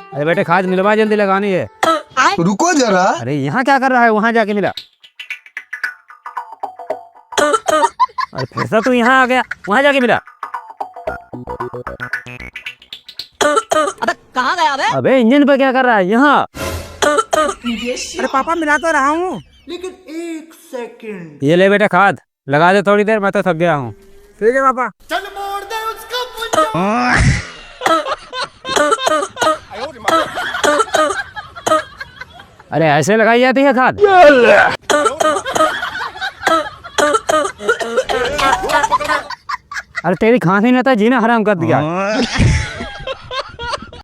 अरे बेटे खाद मिलवा, जल्दी लगानी है। रुको जरा। अरे यहाँ क्या कर रहा है, वहां जाके मिला। अरे फिर से तू यहाँ आ गया, वहां जाके मिला। अबे कहाँ गया बे? अबे इंजन पे क्या कर रहा है यहाँ? अरे पापा मिला तो रहा हूँ। लेकिन 1 सेकंड। ये ले बेटा खाद, लगा दे थोड़ी देर, मैं तो थक गया हूँ। ठीक है पापा। चल मोड़ दे उसका। अरे ऐसे लगाई जाती है खाद? अरे तेरी खांसी ने तो जीना हराम कर दिया।